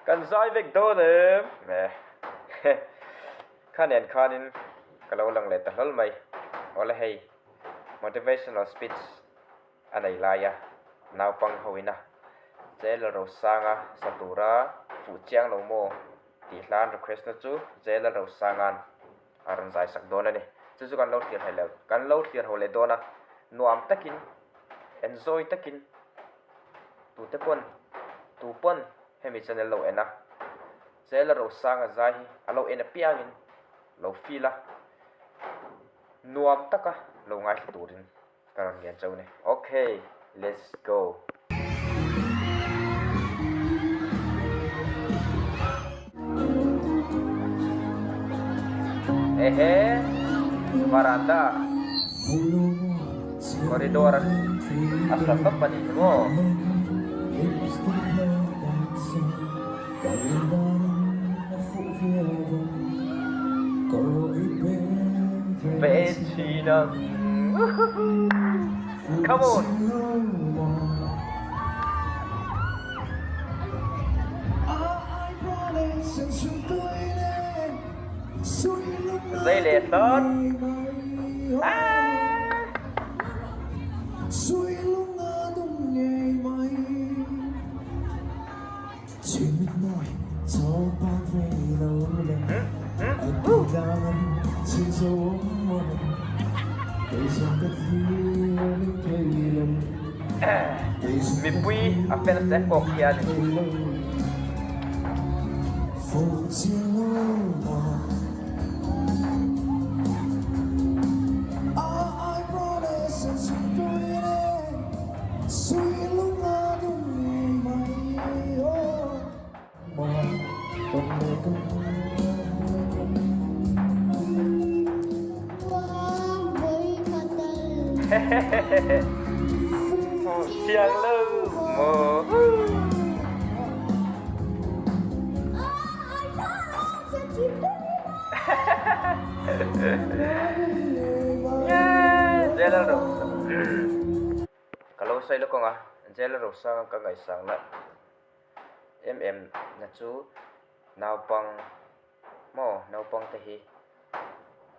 kan zai vek do ne me khanen khanin kalau lang le ta hol mai ole hei motivational speech anai laya naw pang hoina jela ro sanga satura fu chiang lo mo ti hlan request na chu jela ro sangan aran zai sak dona ni chu chu kan lo tir hai lo kan lo tir hole dona nuam takin enjoy takin tu te pon hemi channel lo ena jela ro sanga zai alo ena piangin lo fila nuam taka lo ngai turin karon gen chau ne okay let's go varanda koridor asal apa nih mo Vecina come on dây lệ tốt mi pui apenas é copiado siang lu mo Jela Rosa kalau saya lu kong Jela Rosa ka ngai sang na na chu naw pang te hi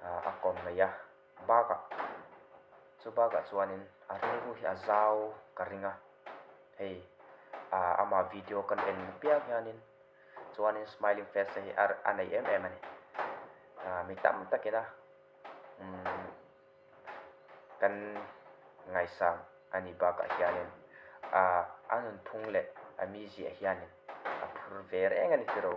akon maya baga subaga chuanin aringu hi azau karinga hei ama video kan en piak hianin chuanin smiling face hi anai ani mi tam takina kan ngai sang ani baga hianin anun thungle ami ji hianin apur ver engani tiro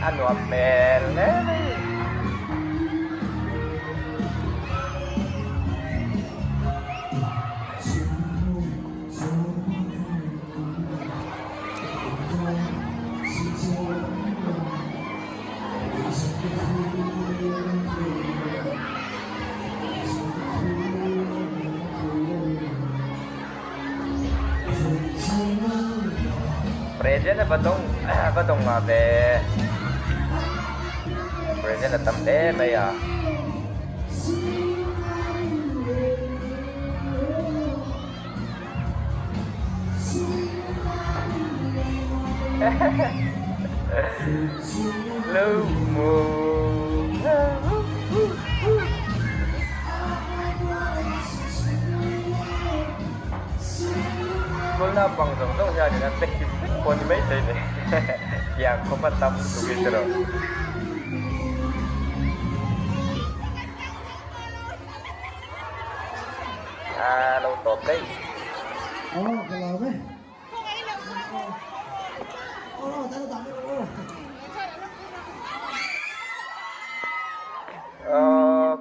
ano apel present na batong mabe present na tamde maya Low mo na pang song siya din ang tekip ko ni may din yang ko patam tugitro lâu tốt đấy cái lò đấy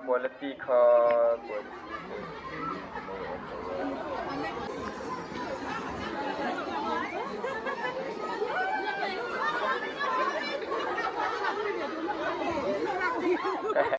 quality